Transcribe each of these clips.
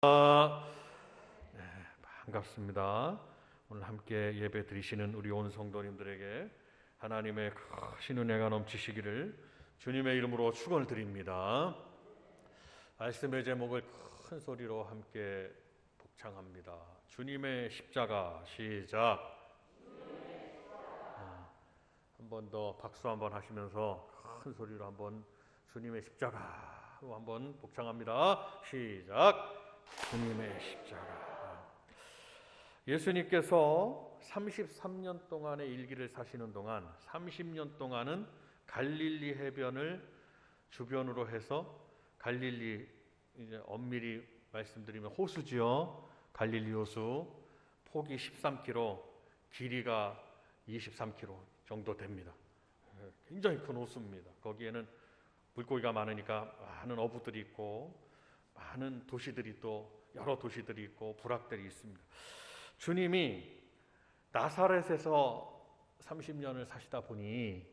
네, 반갑습니다. 오늘 함께 예배 드리시는 우리 온 성도님들에게 하나님의 크신 은혜가 넘치시기를 주님의 이름으로 축원을 드립니다. 말씀의 제목을 큰 소리로 함께 복창합니다. 주님의 십자가. 시작. 한 번 더 박수 한번 하시면서 큰 소리로 한번 주님의 십자가 하고 한번 복창합니다. 시작. 주님의 십자가. 예수님께서 33년 동안의 일기를 사시는 동안 30년 동안은 갈릴리 해변을 주변으로 해서 갈릴리, 이제 엄밀히 말씀드리면 호수지요. 갈릴리 호수 폭이 13km, 길이가 23km 정도 됩니다. 굉장히 큰 호수입니다. 거기에는 물고기가 많으니까 많은 어부들이 있고 많은 도시들이 또 여러 도시들이 있고 부락들이 있습니다. 주님이 나사렛에서 30년을 사시다 보니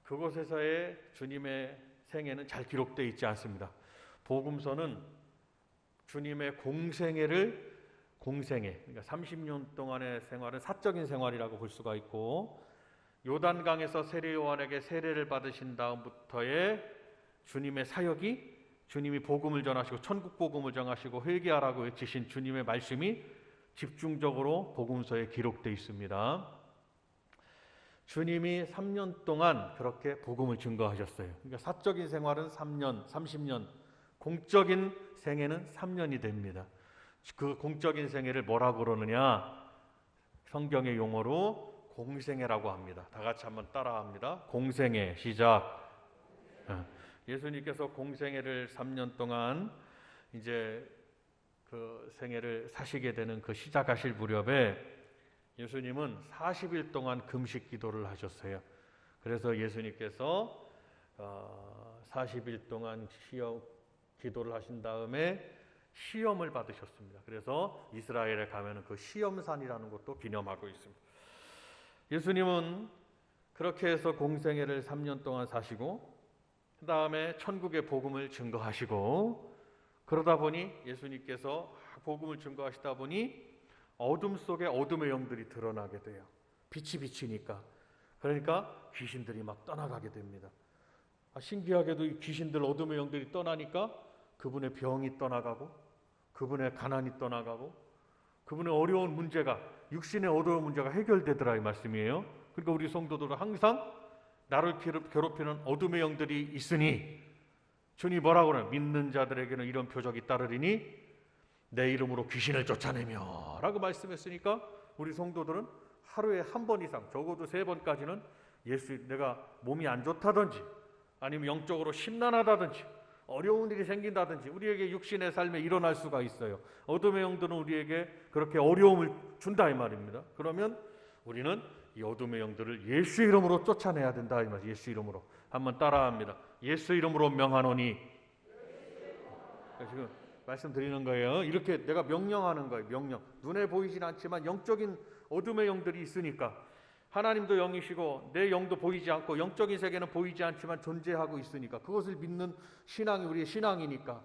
그곳에서의 주님의 생애는 잘 기록되어 있지 않습니다. 복음서는 주님의 공생애, 그러니까 30년 동안의 생활은 사적인 생활이라고 볼 수가 있고, 요단강에서 세례 요한에게 세례를 받으신 다음부터의 주님의 사역이, 주님이 복음을 전하시고 천국 복음을 전하시고 회개하라고 외치신 주님의 말씀이 집중적으로 복음서에 기록되어 있습니다. 주님이 3년 동안 그렇게 복음을 증거하셨어요. 그러니까 사적인 생활은 3년, 30년, 공적인 생애는 3년이 됩니다. 그 공적인 생애를 뭐라고 그러느냐? 성경의 용어로 공생애라고 합니다. 다 같이 한번 따라합니다. 공생애. 시작. 예수님께서 공생애를 3년 동안 이제 그 생애를 사시게 되는 그 시작하실 무렵에 예수님은 40일 동안 금식 기도를 하셨어요. 그래서 예수님께서 40일 동안 기도를 하신 다음에 시험을 받으셨습니다. 그래서 이스라엘에 가면 그 시험산이라는 것도 기념하고 있습니다. 예수님은 그렇게 해서 공생애를 3년 동안 사시고 그 다음에 천국의 복음을 증거하시고, 그러다 보니 예수님께서 복음을 증거하시다 보니 어둠 속에 어둠의 영들이 드러나게 돼요. 빛이 비치니까. 그러니까 귀신들이 막 떠나가게 됩니다. 신기하게도 이 귀신들, 어둠의 영들이 떠나니까 그분의 병이 떠나가고 그분의 가난이 떠나가고 그분의 어려운 문제가, 육신의 어려운 문제가 해결되더라 이 말씀이에요. 그러니까 우리 성도들은 항상 나를 괴롭히는 어둠의 영들이 있으니, 주님 뭐라고 그래요? 믿는 자들에게는 이런 표적이 따르리니 내 이름으로 귀신을 쫓아내며 라고 말씀했으니까 우리 성도들은 하루에 한 번 이상, 적어도 3번까지는 내가 몸이 안 좋다든지 아니면 영적으로 심란하다든지 어려운 일이 생긴다든지 우리에게 육신의 삶에 일어날 수가 있어요. 어둠의 영들은 우리에게 그렇게 어려움을 준다 이 말입니다. 그러면 우리는 이 어둠의 영들을 예수 이름으로 쫓아내야 된다 이 말. 예수 이름으로 한번 따라합니다. 예수 이름으로 명하노니. 지금 말씀드리는 거예요. 이렇게 내가 명령하는 거예요. 명령. 눈에 보이진 않지만 영적인 어둠의 영들이 있으니까, 하나님도 영이시고 내 영도 보이지 않고 영적인 세계는 보이지 않지만 존재하고 있으니까, 그것을 믿는 신앙이 우리의 신앙이니까,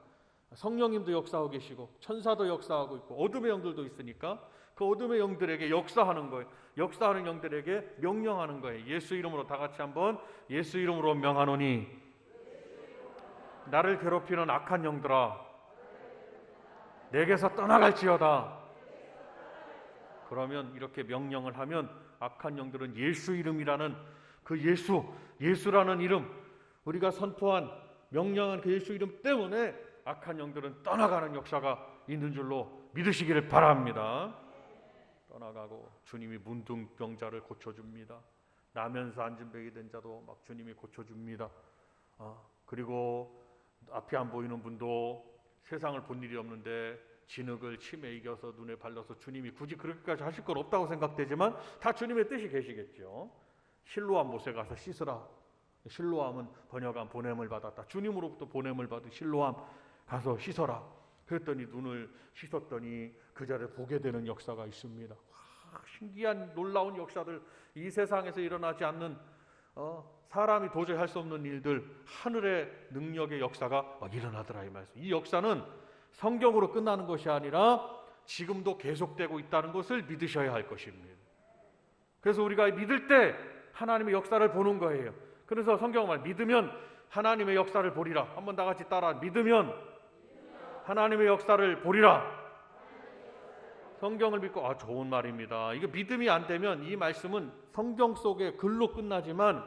성령님도 역사하고 계시고 천사도 역사하고 있고 어둠의 영들도 있으니까 그 어둠의 영들에게 역사하는 거예요. 역사하는 영들에게 명령하는 거예요. 예수 이름으로 다 같이 한번 예수 이름으로 명하노니 나를 괴롭히는 악한 영들아 내게서 떠나갈지어다. 그러면 이렇게 명령을 하면 악한 영들은 예수 이름이라는 그 예수라는 이름, 우리가 선포한 명령한 그 예수 이름 때문에 악한 영들은 떠나가는 역사가 있는 줄로 믿으시기를 바랍니다. 떠나가고 주님이 문둥병자를 고쳐줍니다. 나면서 안진뱅이 된 자도 막 주님이 고쳐줍니다. 그리고 앞이 안 보이는 분도 세상을 본 일이 없는데 진흙을 침에 이겨서 눈에 발라서 주님이 굳이 그렇게까지 하실 건 없다고 생각되지만 다 주님의 뜻이 계시겠죠. 실로암 못에 가서 씻으라. 실로암은 번역한 보냄을 받았다. 주님으로부터 보냄을 받은 실로암 가서 씻어라. 그랬더니 눈을 씻었더니 그 자를 보게 되는 역사가 있습니다. 신기한 놀라운 역사들, 이 세상에서 일어나지 않는 사람이 도저히 할 수 없는 일들, 하늘의 능력의 역사가 막 일어나더라 이 말씀. 이 역사는 성경으로 끝나는 것이 아니라 지금도 계속되고 있다는 것을 믿으셔야 할 것입니다. 그래서 우리가 믿을 때 하나님의 역사를 보는 거예요. 그래서 성경은 말 믿으면 하나님의 역사를 보리라. 한번 다 같이 따라 믿으면 하나님의 역사를 보리라. 성경을 믿고 좋은 말입니다. 이거 믿음이 안 되면 이 말씀은 성경 속의 글로 끝나지만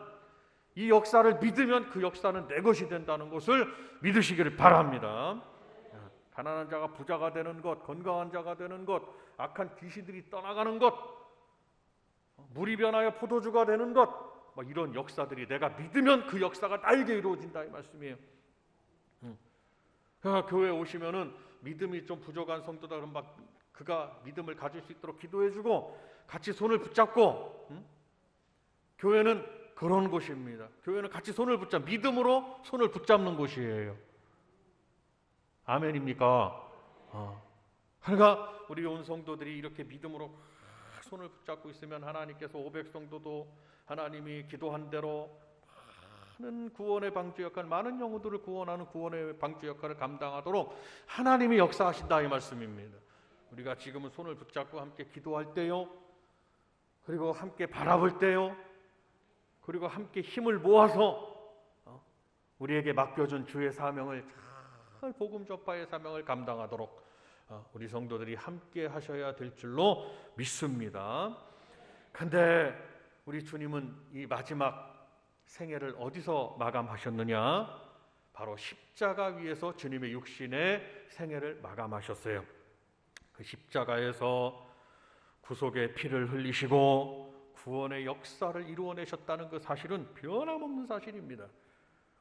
이 역사를 믿으면 그 역사는 내 것이 된다는 것을 믿으시기를 바랍니다. 가난한 자가 부자가 되는 것, 건강한 자가 되는 것, 악한 귀신들이 떠나가는 것, 물이 변하여 포도주가 되는 것, 이런 역사들이 내가 믿으면 그 역사가 나에게 이루어진다 이 말씀이에요. 교회에 오시면은 믿음이 좀 부족한 성도다 그러면 막 그가 믿음을 가질 수 있도록 기도해주고 같이 손을 붙잡고 교회는 그런 곳입니다. 교회는 같이 손을 믿음으로 손을 붙잡는 곳이에요. 아멘입니까? 그러니까 우리 온 성도들이 이렇게 믿음으로 손을 붙잡고 있으면 하나님께서 500성도도 하나님이 기도한 대로 많은 구원의 방주 역할, 많은 영혼들을 구원하는 구원의 방주 역할을 감당하도록 하나님이 역사하신다 이 말씀입니다. 우리가 지금은 손을 붙잡고 함께 기도할 때요, 그리고 함께 바라볼 때요, 그리고 함께 힘을 모아서 우리에게 맡겨준 주의 사명을 잘 복음 전파의 사명을 감당하도록 우리 성도들이 함께 하셔야 될 줄로 믿습니다. 근데 우리 주님은 이 마지막 생애를 어디서 마감하셨느냐? 바로 십자가 위에서 주님의 육신의 생애를 마감하셨어요. 그 십자가에서 구속의 피를 흘리시고 구원의 역사를 이루어내셨다는 그 사실은 변함없는 사실입니다.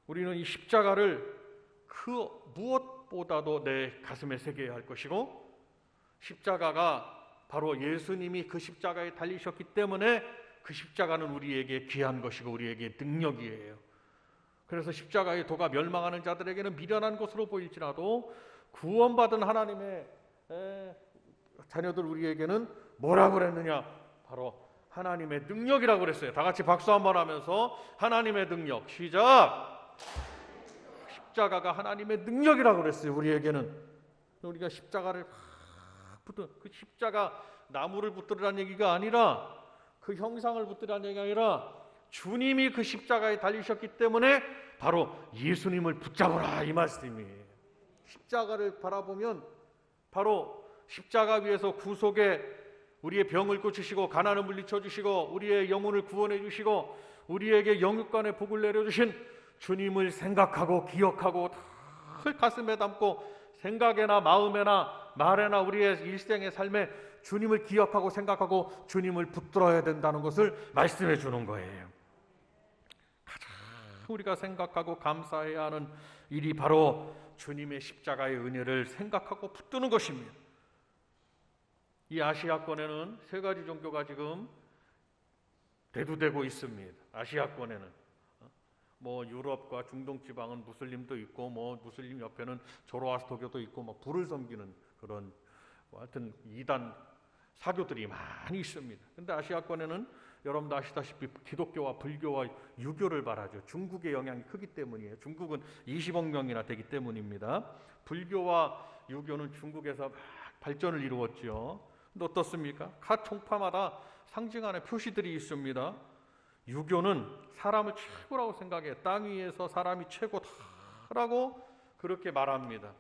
우리는 이 십자가를 그 무엇보다도 내 가슴에 새겨야 할 것이고, 십자가가 바로 예수님이 그 십자가에 달리셨기 때문에 그 십자가는 우리에게 귀한 것이고 우리에게 능력이에요. 그래서 십자가의 도가 멸망하는 자들에게는 미련한 것으로 보일지라도 구원받은 하나님의 자녀들 우리에게는 뭐라고 그랬느냐? 바로 하나님의 능력이라고 그랬어요. 다 같이 박수 한번 하면서 하나님의 능력. 시작! 십자가가 하나님의 능력이라고 그랬어요. 우리에게는. 우리가 십자가를 그 십자가 나무를 붙들으라는 얘기가 아니라, 그 형상을 붙들으라는 얘기가 아니라 주님이 그 십자가에 달리셨기 때문에 바로 예수님을 붙잡으라 이 말씀이에요. 십자가를 바라보면 바로 십자가 위에서 구속에 우리의 병을 고치시고 가난을 물리쳐 주시고 우리의 영혼을 구원해 주시고 우리에게 영육간의 복을 내려주신 주님을 생각하고 기억하고 늘 가슴에 담고 생각에나 마음에나 말에나 우리의 일생의 삶에 주님을 기억하고 생각하고 주님을 붙들어야 된다는 것을 말씀해 주는 거예요. 가장 우리가 생각하고 감사해야 하는 일이 바로 주님의 십자가의 은혜를 생각하고 붙드는 것입니다. 이 아시아권에는 세 가지 종교가 지금 대두되고 있습니다. 아시아권에는 유럽과 중동 지방은 무슬림도 있고 무슬림 옆에는 조로아스터교도 있고 불을 섬기는 그런 하여튼 이단 사교들이 많이 있습니다. 근데 아시아권에는 여러분도 아시다시피 기독교와 불교와 유교를 말하죠. 중국의 영향이 크기 때문이에요. 중국은 20억 명이나 되기 때문입니다. 불교와 유교는 중국에서 막 발전을 이루었죠. 근데 어떻습니까? 각 총파마다 상징하는 표시들이 있습니다. 유교는 사람을 최고라고 생각해. 땅 위에서 사람이 최고다라고 그렇게 말합니다.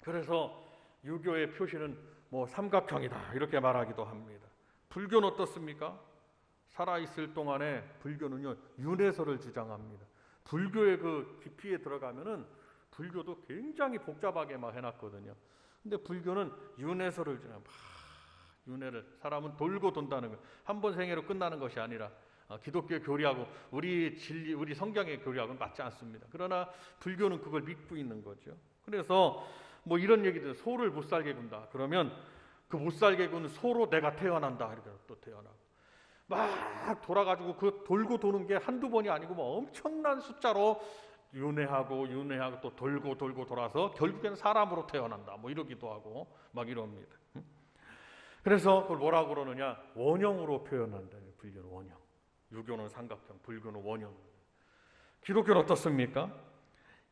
그래서 유교의 표시는 삼각형이다 이렇게 말하기도 합니다. 불교는 어떻습니까? 살아있을 동안에 불교는요 윤회설을 주장합니다. 불교의 그 깊이에 들어가면은 불교도 굉장히 복잡하게 막 해놨거든요. 근데 불교는 윤회설을 주장합니다. 윤회를 사람은 돌고 돈다는 거. 한 번 생애로 끝나는 것이 아니라 기독교 교리하고 우리 진리, 우리 성경의 교리하고는 맞지 않습니다. 그러나 불교는 그걸 믿고 있는 거죠. 그래서 이런 얘기들, 소를 못 살게 군다. 그러면 그 못 살게 구는 소로 내가 태어난다. 이렇게 또 태어나고 막 돌아가지고 그 돌고 도는 게 한두 번이 아니고 엄청난 숫자로 윤회하고 또 돌고 돌아서 결국에는 사람으로 태어난다. 이러기도 하고 막 이럽니다. 그래서 그걸 뭐라고 그러느냐? 원형으로 표현한다. 불교는 원형. 유교는 삼각형, 불교는 원형. 기독교는 어떻습니까?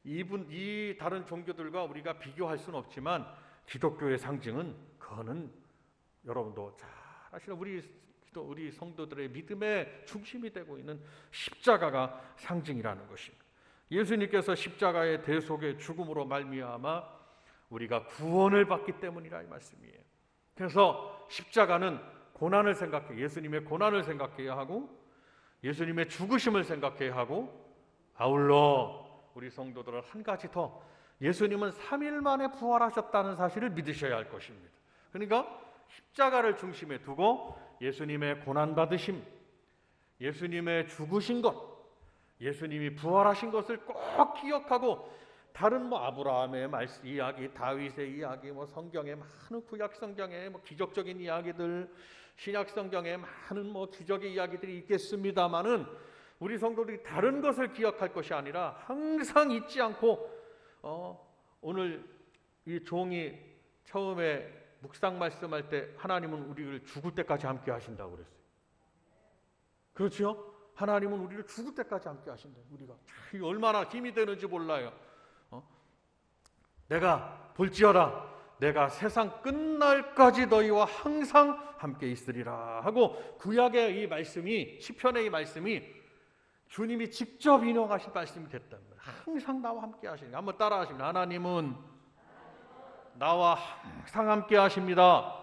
이 다른 종교들과 우리가 비교할 수는 없지만 기독교의 상징은 그거는 여러분도 잘 아시는 우리 성도들의 믿음의 중심이 되고 있는 십자가가 상징이라는 것입니다. 예수님께서 십자가의 대속의 죽음으로 말미암아 우리가 구원을 받기 때문이라 이 말씀이에요. 그래서 십자가는 고난을 생각해, 예수님의 고난을 생각해야 하고 예수님의 죽으심을 생각해야 하고, 아울러 우리 성도들은 한 가지 더, 예수님은 3일 만에 부활하셨다는 사실을 믿으셔야 할 것입니다. 그러니까 십자가를 중심에 두고 예수님의 고난받으심, 예수님의 죽으신 것, 예수님이 부활하신 것을 꼭 기억하고, 다른 아브라함의 이야기, 다윗의 이야기, 성경의 많은 구약 성경의 기적적인 이야기들, 신약 성경에 많은 기적의 이야기들이 있겠습니다마는 우리 성도들이 다른 것을 기억할 것이 아니라 항상 잊지 않고, 오늘 이 종이 처음에 묵상 말씀할 때 하나님은 우리를 죽을 때까지 함께 하신다고 그랬어요. 그렇죠? 하나님은 우리를 죽을 때까지 함께 하신대요. 우리가 얼마나 힘이 되는지 몰라요. 내가 볼지어다 내가 세상 끝날까지 너희와 항상 함께 있으리라 하고, 구약의 이 말씀이, 시편의 이 말씀이 주님이 직접 인용하신 말씀이 됐다는 거예요. 항상 나와 함께 하시니까. 한번 따라 하십니다. 하나님은 나와 항상 함께 하십니다.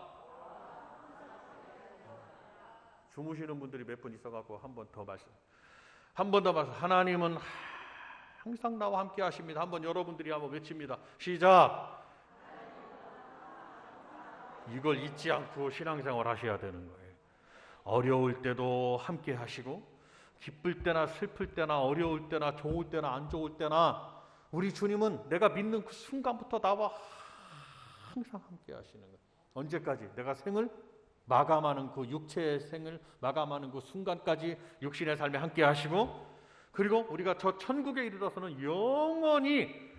주무시는 분들이 몇 분 있어갖고 한 번 더 말씀. 하나님은 항상 나와 함께 하십니다. 한번 여러분들이 한번 외칩니다. 시작. 이걸 잊지 않고 신앙생활 하셔야 되는 거예요. 어려울 때도 함께 하시고, 기쁠 때나 슬플 때나 어려울 때나 좋을 때나 안 좋을 때나 우리 주님은 내가 믿는 그 순간부터 나와 항상 함께 하시는 거예요. 언제까지? 내가 생을 마감하는 그 육체의 생을 마감하는 그 순간까지 육신의 삶에 함께 하시고, 그리고 우리가 저 천국에 이르러서는 영원히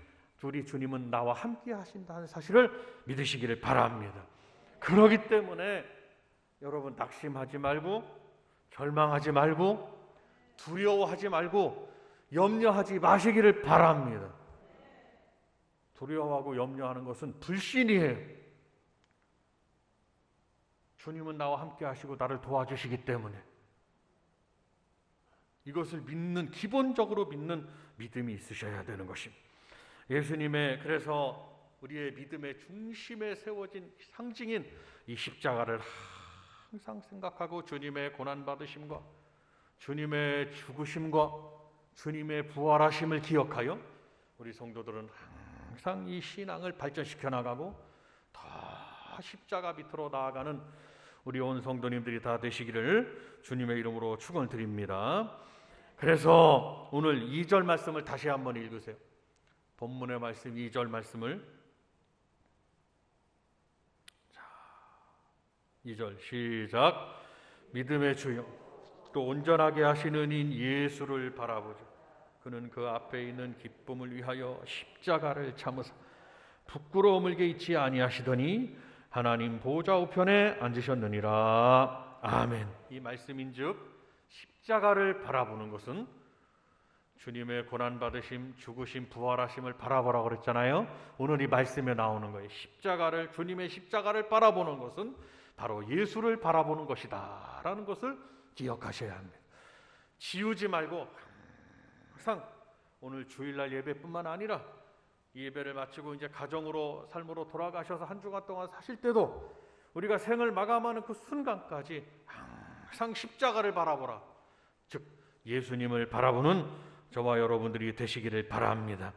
우리 주님은 나와 함께 하신다는 사실을 믿으시기를 바랍니다. 그렇기 때문에 여러분 낙심하지 말고, 절망하지 말고, 두려워하지 말고, 염려하지 마시기를 바랍니다. 두려워하고 염려하는 것은 불신이에요. 주님은 나와 함께 하시고 나를 도와주시기 때문에 이것을 믿는, 기본적으로 믿는 믿음이 있으셔야 되는 것입니다. 예수님의, 그래서 우리의 믿음의 중심에 세워진 상징인 이 십자가를 항상 생각하고, 주님의 고난받으심과 주님의 죽으심과 주님의 부활하심을 기억하여 우리 성도들은 항상 이 신앙을 발전시켜 나가고 더 십자가 밑으로 나아가는 우리 온 성도님들이 다 되시기를 주님의 이름으로 축원드립니다. 그래서 오늘 2절 말씀을 다시 한번 읽으세요. 본문의 말씀 2절 말씀을. 자, 2절 시작. 믿음의 주여 또 온전하게 하시는 인 예수를 바라보자. 그는 그 앞에 있는 기쁨을 위하여 십자가를 참으사 부끄러움을 개의치 아니하시더니 하나님 보좌 우편에 앉으셨느니라. 아멘. 이 말씀인즉 십자가를 바라보는 것은 주님의 고난받으심, 죽으심, 부활하심을 바라보라고 그랬잖아요. 오늘 이 말씀에 나오는 거예요. 주님의 십자가를 바라보는 것은 바로 예수를 바라보는 것이다 라는 것을 기억하셔야 합니다. 지우지 말고 항상 오늘 주일날 예배뿐만 아니라 이 예배를 마치고 이제 가정으로, 삶으로 돌아가셔서 한 주간 동안 사실 때도 우리가 생을 마감하는 그 순간까지 항상 십자가를 바라보라. 즉 예수님을 바라보는 저와 여러분들이 되시기를 바랍니다.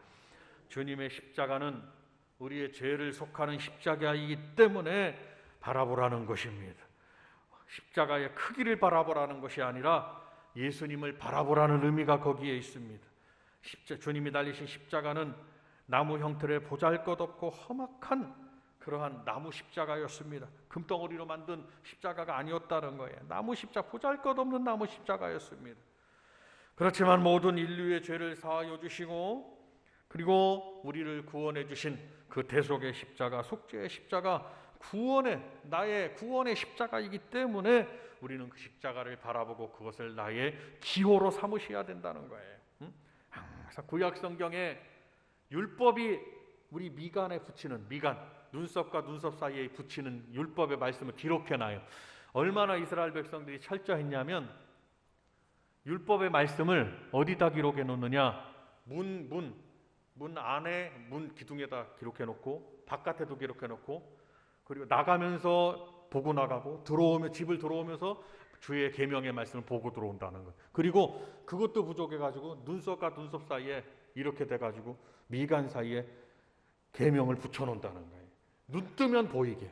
주님의 십자가는 우리의 죄를 속하는 십자가이기 때문에 바라보라는 것입니다. 십자가의 크기를 바라보라는 것이 아니라 예수님을 바라보라는 의미가 거기에 있습니다. 주님이 달리신 십자가는 나무 형틀에 보잘것없고 험악한 그러한 나무 십자가였습니다. 금덩어리로 만든 십자가가 아니었다는 거예요. 나무 십자가, 보잘것없는 나무 십자가였습니다. 그렇지만 모든 인류의 죄를 사하여 주시고, 그리고 우리를 구원해 주신 그 대속의 십자가, 속죄의 십자가, 나의 구원의 십자가이기 때문에 우리는 그 십자가를 바라보고 그것을 나의 기호로 삼으셔야 된다는 거예요. 항상 구약 성경에 율법이 우리 미간에 붙이는, 미간, 눈썹과 눈썹 사이에 붙이는 율법의 말씀을 기록해놔요. 얼마나 이스라엘 백성들이 철저했냐면 율법의 말씀을 어디다 기록해 놓느냐, 문 안에, 문 기둥에다 기록해 놓고 바깥에도 기록해 놓고, 그리고 나가면서 보고 나가고, 집을 들어오면서 주의 계명의 말씀을 보고 들어온다는 것. 그리고 그것도 부족해가지고 눈썹과 눈썹 사이에 이렇게 돼가지고 미간 사이에 계명을 붙여놓는다는 거예요. 눈 뜨면 보이게.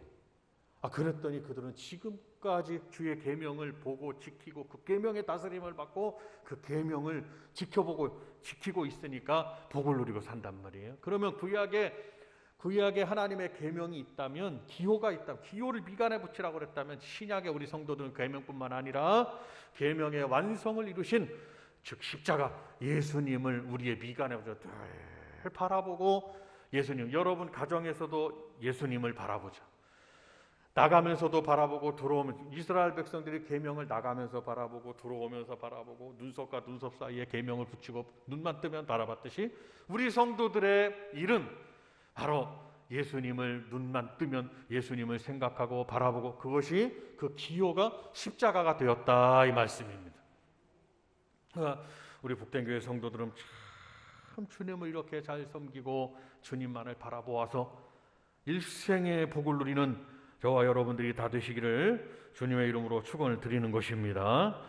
그랬더니 그들은 지금까지 주의 계명을 보고 지키고 그 계명의 다스림을 받고 그 계명을 지키고 있으니까 복을 누리고 산단 말이에요. 그러면 구약에 하나님의 계명이 있다면, 기호가 있다면, 기호를 미간에 붙이라고 그랬다면, 신약의 우리 성도들은 계명뿐만 아니라 계명의 완성을 이루신, 즉 십자가 예수님을 우리의 미간에 붙여 늘 바라보고, 예수님, 여러분 가정에서도 예수님을 바라보자. 나가면서도 바라보고, 들어오면, 이스라엘 백성들이 계명을 나가면서 바라보고 들어오면서 바라보고 눈썹과 눈썹 사이에 계명을 붙이고 눈만 뜨면 바라봤듯이 우리 성도들의 일은 바로 예수님을, 눈만 뜨면 예수님을 생각하고 바라보고, 그것이 그 기호가 십자가가 되었다, 이 말씀입니다. 우리 복된교회 성도들은 참 주님을 이렇게 잘 섬기고 주님만을 바라보아서 일생의 복을 누리는 저와 여러분들이 다 되시기를 주님의 이름으로 축원을 드리는 것입니다.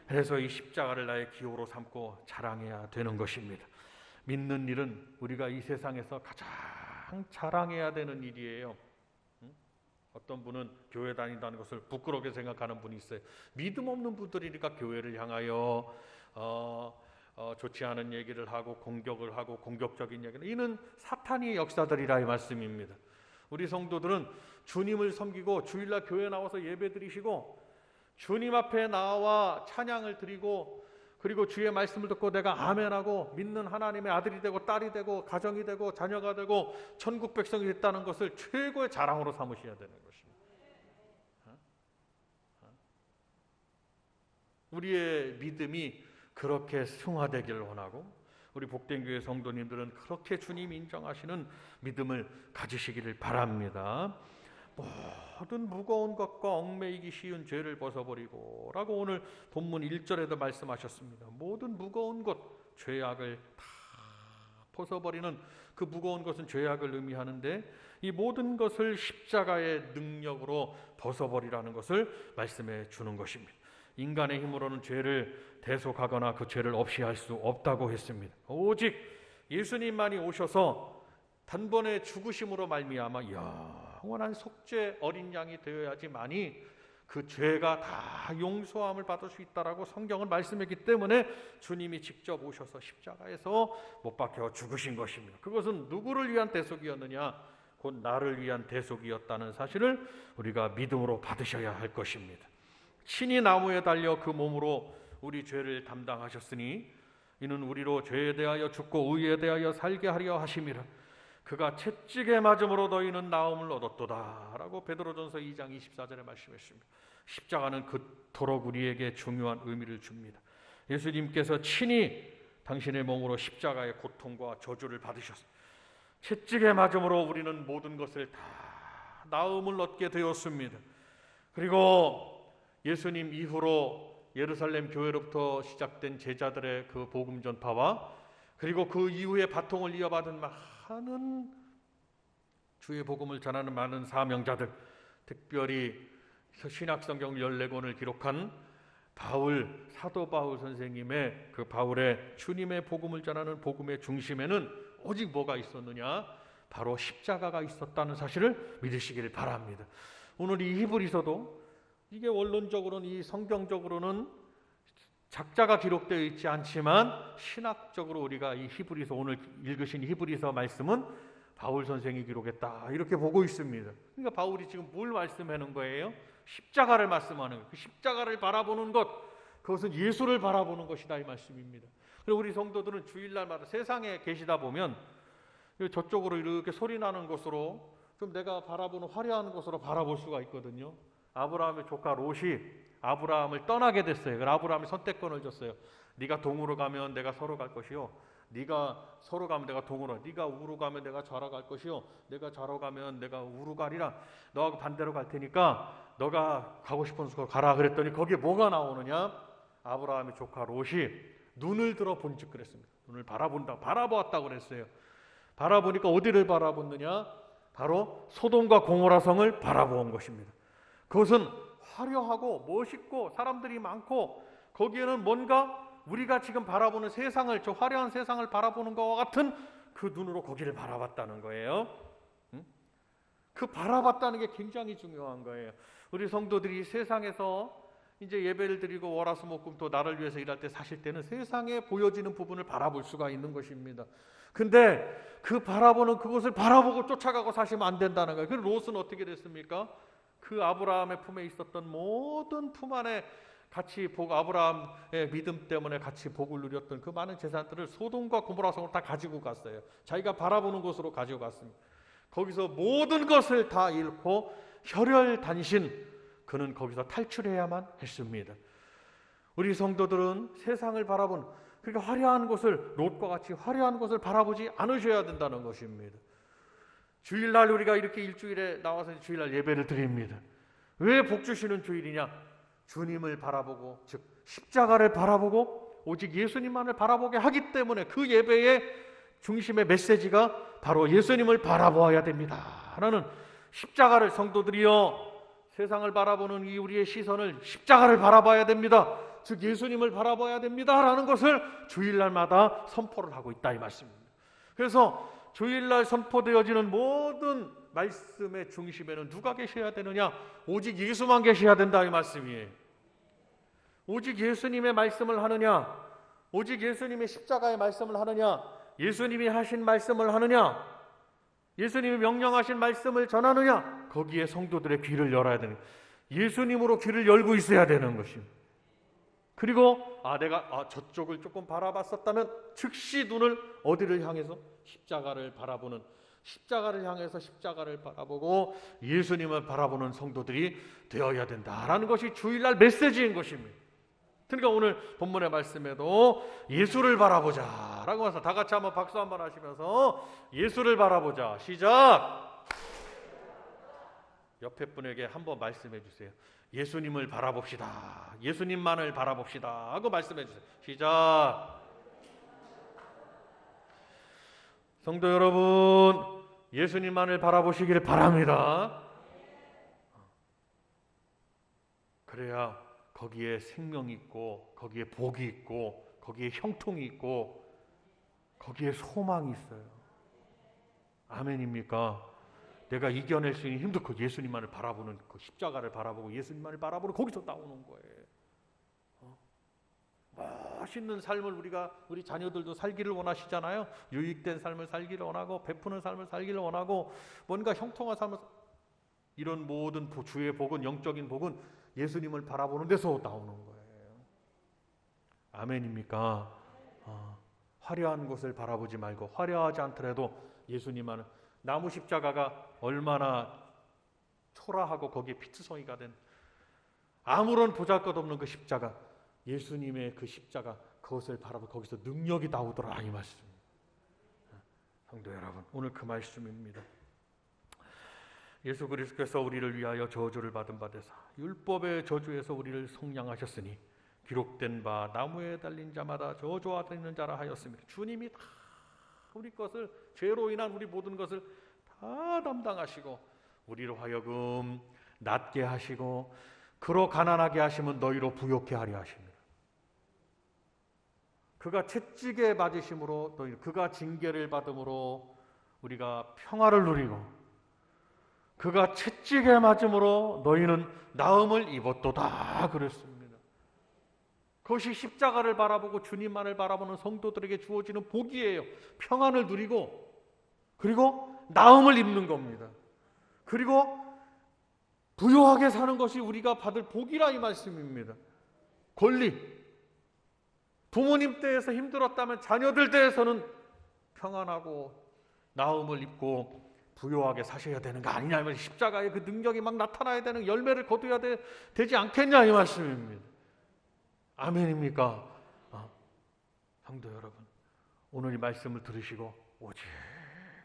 그래서 이 십자가를 나의 기호로 삼고 자랑해야 되는 것입니다. 믿는 일은 우리가 이 세상에서 가장 자랑해야 되는 일이에요. 어떤 분은 교회 다닌다는 것을 부끄럽게 생각하는 분이 있어요. 믿음 없는 분들이니까 교회를 향하여 좋지 않은 얘기를 하고 공격을 하고 공격적인 얘기를, 이는 사탄의 역사들이라 이 말씀입니다. 우리 성도들은 주님을 섬기고 주일날 교회 나와서 예배 드리시고 주님 앞에 나와 찬양을 드리고, 그리고 주의 말씀을 듣고 내가 아멘하고 믿는 하나님의 아들이 되고 딸이 되고 가정이 되고 자녀가 되고 천국 백성이 됐다는 것을 최고의 자랑으로 삼으셔야 되는 것입니다. 우리의 믿음이 그렇게 승화되기를 원하고, 우리 복된교회 성도님들은 그렇게 주님 인정하시는 믿음을 가지시기를 바랍니다. 모든 무거운 것과 얽매이기 쉬운 죄를 벗어버리고 라고 오늘 본문 1절에도 말씀하셨습니다. 모든 무거운 것, 죄악을 다 벗어버리는, 그 무거운 것은 죄악을 의미하는데 이 모든 것을 십자가의 능력으로 벗어버리라는 것을 말씀해 주는 것입니다. 인간의 힘으로는 죄를 대속하거나 그 죄를 없이 할 수 없다고 했습니다. 오직 예수님만이 오셔서 단번에 죽으심으로 말미암아 영원한 속죄 어린 양이 되어야지만이 그 죄가 다 용서함을 받을 수 있다라고 성경은 말씀했기 때문에 주님이 직접 오셔서 십자가에서 못 박혀 죽으신 것입니다. 그것은 누구를 위한 대속이었느냐? 곧 나를 위한 대속이었다는 사실을 우리가 믿음으로 받으셔야 할 것입니다. 친히 나무에 달려 그 몸으로 우리 죄를 담당하셨으니 이는 우리로 죄에 대하여 죽고 의에 대하여 살게 하려 하심이라. 그가 채찍에 맞음으로 너희는 나음을 얻었도다 라고 베드로전서 2장 24절에 말씀했습니다. 십자가는 그토록 우리에게 중요한 의미를 줍니다. 예수님께서 친히 당신의 몸으로 십자가의 고통과 저주를 받으셨습니다. 채찍에 맞음으로 우리는 모든 것을 다 나음을 얻게 되었습니다. 그리고 예수님 이후로 예루살렘 교회로부터 시작된 제자들의 그 복음 전파와 그리고 그 이후에 바통을 이어받은 많은 주의 복음을 전하는 많은 사명자들, 특별히 신약성경 14권을 기록한 사도 바울 선생님의 그 바울의 주님의 복음을 전하는 복음의 중심에는 오직 뭐가 있었느냐? 바로 십자가가 있었다는 사실을 믿으시기를 바랍니다. 오늘 이 히브리서도 이게 원론적으로는, 이 성경적으로는 작자가 기록되어 있지 않지만 신학적으로 우리가 이 히브리서, 오늘 읽으신 히브리서 말씀은 바울 선생이 기록했다 이렇게 보고 있습니다. 그러니까 바울이 지금 뭘 말씀하는 거예요? 십자가를 말씀하는 거예요. 그 십자가를 바라보는 것, 그것은 예수를 바라보는 것이다 이 말씀입니다. 그리고 우리 성도들은 주일날마다 세상에 계시다 보면 저쪽으로 이렇게 소리 나는 곳으로, 좀 내가 바라보는 화려한 곳으로 바라볼 수가 있거든요. 아브라함의 조카 롯이 아브라함을 떠나게 됐어요. 그래서 아브라함이 선택권을 줬어요. 네가 동으로 가면 내가 서로 갈 것이요, 네가 서로 가면 내가 동으로, 네가 우로 가면 내가 좌로 갈 것이요, 내가 좌로 가면 내가 우로 가리라. 너하고 반대로 갈 테니까 너가 가고 싶은 곳으로 가라. 그랬더니 거기에 뭐가 나오느냐? 아브라함의 조카 롯이 눈을 들어 본즉 그랬습니다. 눈을 바라본다, 바라보았다고 그랬어요. 바라보니까 어디를 바라봤느냐? 바로 소돔과 고모라 성을 바라본 것입니다. 그것은 화려하고 멋있고 사람들이 많고 거기에는 뭔가 우리가 지금 바라보는 세상을, 저 화려한 세상을 바라보는 것과 같은 그 눈으로 거기를 바라봤다는 거예요. 그 바라봤다는 게 굉장히 중요한 거예요. 우리 성도들이 세상에서 이제 예배를 드리고 월화수목금 나를 위해서 일할 때 사실 때는 세상에 보여지는 부분을 바라볼 수가 있는 것입니다. 근데 그 바라보는 그것을 바라보고 쫓아가고 사시면 안 된다는 거예요. 그 롯은 어떻게 됐습니까? 그 아브라함의 품에 있었던 모든 품 안에 같이 아브라함의 믿음 때문에 같이 복을 누렸던 그 많은 재산들을 소돔과 고모라 성으로 다 가지고 갔어요. 자기가 바라보는 곳으로 가지고 갔습니다. 거기서 모든 것을 다 잃고 혈혈단신, 그는 거기서 탈출해야만 했습니다. 우리 성도들은 세상을 바라본, 그러니까 화려한 곳을, 롯과 같이 화려한 곳을 바라보지 않으셔야 된다는 것입니다. 주일날 우리가 이렇게 일주일에 나와서 주일날 예배를 드립니다. 왜 복 주시는 주일이냐? 주님을 바라보고, 즉 십자가를 바라보고 오직 예수님만을 바라보게 하기 때문에 그 예배의 중심의 메시지가 바로 예수님을 바라보아야 됩니다 라는, 십자가를, 성도들이여 세상을 바라보는 이 우리의 시선을 십자가를 바라봐야 됩니다, 즉 예수님을 바라봐야 됩니다 라는 것을 주일날마다 선포를 하고 있다 이 말씀입니다. 그래서 주일날 선포되어지는 모든 말씀의 중심에는 누가 계셔야 되느냐? 오직 예수만 계셔야 된다 이 말씀이에요. 오직 예수님의 말씀을 하느냐? 오직 예수님의 십자가의 말씀을 하느냐? 예수님이 하신 말씀을 하느냐? 예수님이 명령하신 말씀을 전하느냐? 거기에 성도들의 귀를 열어야 되는, 예수님으로 귀를 열고 있어야 되는 것입니다. 그리고 내가 저쪽을 조금 바라봤었다면 즉시 눈을 어디를 향해서? 십자가를 바라보는, 십자가를 향해서 십자가를 바라보고 예수님을 바라보는 성도들이 되어야 된다라는 것이 주일날 메시지인 것입니다. 그러니까 오늘 본문의 말씀에도 예수를 바라보자 라고 해서 다 같이 한번 박수 한번 하시면서 예수를 바라보자. 시작! 옆에 분에게 한번 말씀해 주세요. 예수님을 바라봅시다. 예수님만을 바라봅시다 하고 말씀해 주세요. 시작! 성도 여러분, 예수님만을 바라보시길 바랍니다. 그래야 거기에 생명이 있고, 거기에 복이 있고, 거기에 형통이 있고, 거기에 소망이 있어요. 아멘입니까? 내가 이겨낼 수 있는 힘도 그 예수님만을 바라보는, 그 십자가를 바라보고 예수님만을 바라보는 거기서 나오는 거예요. 멋있는 삶을 우리 자녀들도 살기를 원하시잖아요. 유익된 삶을 살기를 원하고, 베푸는 삶을 살기를 원하고, 뭔가 형통한 삶을, 이런 모든 주의 복은, 영적인 복은 예수님을 바라보는 데서 나오는 거예요. 아멘입니까? 화려한 곳을 바라보지 말고, 화려하지 않더라도 예수님만은, 나무 십자가가 얼마나 초라하고 거기에 피투성이가 된 아무런 보잘것없는 그 십자가, 예수님의 그 십자가, 그것을 바라보고 거기서 능력이 나오더라 이 말씀입니다. 성도 여러분, 오늘 그 말씀입니다. 예수 그리스도께서 우리를 위하여 저주를 받은 바 되사 율법의 저주에서 우리를 속량하셨으니 기록된 바 나무에 달린 자마다 저주받는 자라 하였습니다. 주님이 다 우리 것을, 죄로 인한 우리 모든 것을 다 담당하시고 우리로 하여금 낮게 하시고 그로 가난하게 하시면 너희로 부욕케 하려 하십니다. 그가 채찍에 맞으심으로, 그가 징계를 받음으로 우리가 평화를 누리고, 그가 채찍에 맞음으로 너희는 나음을 입었도다 그랬습니다. 그것이 십자가를 바라보고 주님만을 바라보는 성도들에게 주어지는 복이에요. 평안을 누리고, 그리고 나음을 입는 겁니다. 그리고 부요하게 사는 것이 우리가 받을 복이라 이 말씀입니다. 권리, 부모님 때에서 힘들었다면 자녀들 때에서는 평안하고 나음을 입고 부요하게 사셔야 되는 거 아니냐, 십자가의 그 능력이 막 나타나야 되는, 열매를 거둬야 되지 않겠냐 이 말씀입니다. 아멘입니까? 성도 여러분, 오늘 이 말씀을 들으시고 오직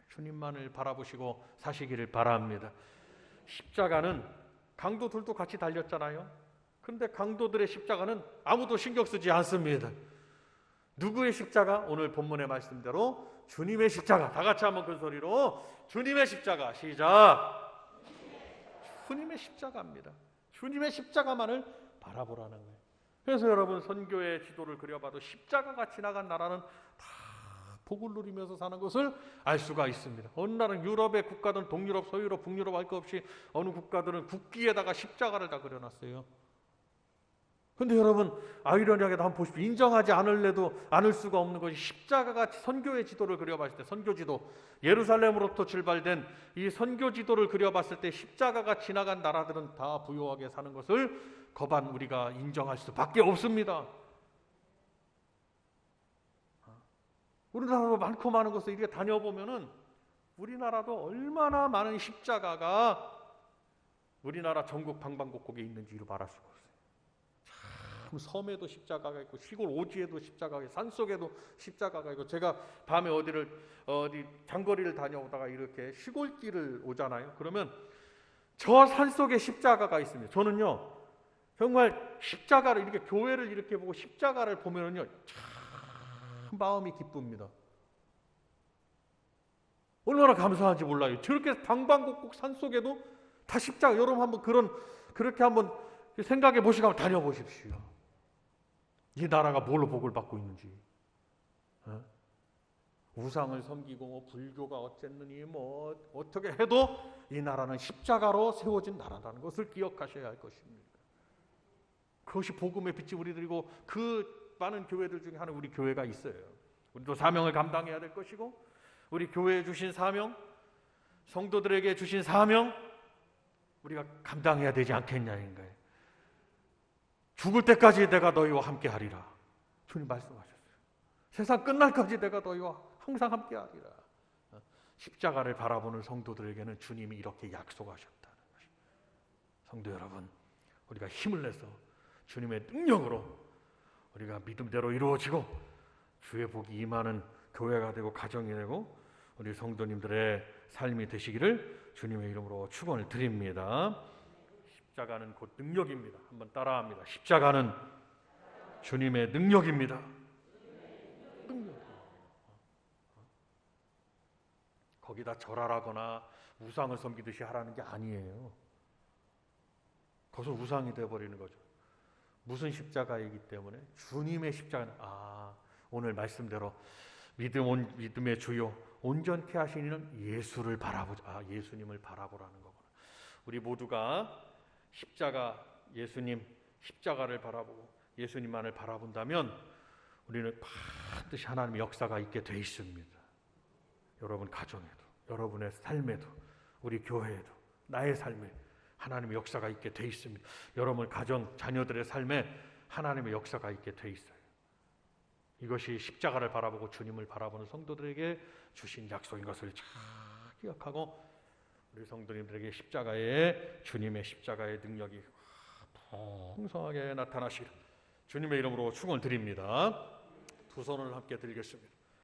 주님만을 바라보시고 사시기를 바랍니다. 십자가는 강도들도 같이 달렸잖아요. 그런데 강도들의 십자가는 아무도 신경 쓰지 않습니다. 누구의 십자가? 오늘 본문의 말씀대로 주님의 십자가. 다 같이 한번 큰 소리로 주님의 십자가. 시작. 주님의 십자가입니다. 주님의 십자가만을 바라보라는 거예요. 그래서 여러분 선교의 지도를 그려봐도 십자가가 지나간 나라는 다 복을 누리면서 사는 것을 알 수가 있습니다. 어느 나라는 유럽의 국가들은 동유럽, 서유럽, 북유럽 할 것 없이 어느 국가들은 국기에다가 십자가를 다 그려놨어요. 근데 여러분 아이러니하게도 한번 보십시오. 인정하지 않을 수가 없는 것이 십자가가 선교의 지도를 그려봤을 때 선교지도 예루살렘으로부터 출발된 이 선교 지도를 그려봤을 때 십자가가 지나간 나라들은 다 부유하게 사는 것을 거반 우리가 인정할 수밖에 없습니다. 우리나라도 많고 많은 것을 이렇게 다녀보면은 우리나라도 얼마나 많은 십자가가 우리나라 전국 방방곡곡에 있는지 이루 말할 수가 없어요. 참 섬에도 십자가가 있고 시골 오지에도 십자가가 있고 산속에도 십자가가 있고 제가 밤에 어디 장거리를 다녀오다가 이렇게 시골길을 오잖아요. 그러면 저 산속에 십자가가 있습니다. 저는요 정말 십자가를 이렇게 교회를 이렇게 보고 십자가를 보면은요 참 마음이 기쁩니다. 얼마나 감사한지 몰라요. 저렇게 방방곡곡 산속에도 다 십자가. 여러분 한번 그렇게 한번 생각해 보시고 한번 다녀보십시오. 이 나라가 뭘로 복을 받고 있는지. 우상을 섬기고 뭐 불교가 어쨌느니 뭐 어떻게 해도 이 나라는 십자가로 세워진 나라라는 것을 기억하셔야 할 것입니다. 그것이 복음의 빛이 우리들이고 그 많은 교회들 중에 하나 우리 교회가 있어요. 우리도 사명을 감당해야 될 것이고 우리 교회에 주신 사명, 성도들에게 주신 사명 우리가 감당해야 되지 않겠냐는 거예요. 죽을 때까지 내가 너희와 함께 하리라. 주님 말씀하셨어요. 세상 끝날까지 내가 너희와 항상 함께 하리라. 십자가를 바라보는 성도들에게는 주님이 이렇게 약속하셨다는 것입니다. 성도 여러분, 우리가 힘을 내서 주님의 능력으로 우리가 믿음대로 이루어지고 주의 복이 임하는 교회가 되고 가정이 되고 우리 성도님들의 삶이 되시기를 주님의 이름으로 축원을 드립니다. 십자가는 곧 능력입니다. 한번 따라합니다. 십자가는 주님의 능력입니다. 능력. 거기다 절하라거나 우상을 섬기듯이 하라는 게 아니에요. 그것은 우상이 되어버리는 거죠. 무슨 십자가이기 때문에 주님의 십자가는 오늘 말씀대로 믿음의 주요 온전케 하시는 예수를 바라보자. 예수님을 바라보라는 거구나. 우리 모두가 예수님 십자가를 바라보고 예수님만을 바라본다면 우리는 반드시 하나님의 역사가 있게 돼 있습니다. 여러분 가정에도, 여러분의 삶에도, 우리 교회에도, 나의 삶에 하나님의 역사가 있게 돼 있습니다. 여러분 가정, 자녀들의 삶에 하나님의 역사가 있게 돼 있어요. 이것이 십자가를 바라보고 주님을 바라보는 성도들에게 주신 약속인 것을 잘 기억하고 우리 성도님들에게 주님의 십자가의 능력이 풍성하게 나타나시길 주님의 이름으로 축원을 드립니다. 두 손을 함께 들겠습니다.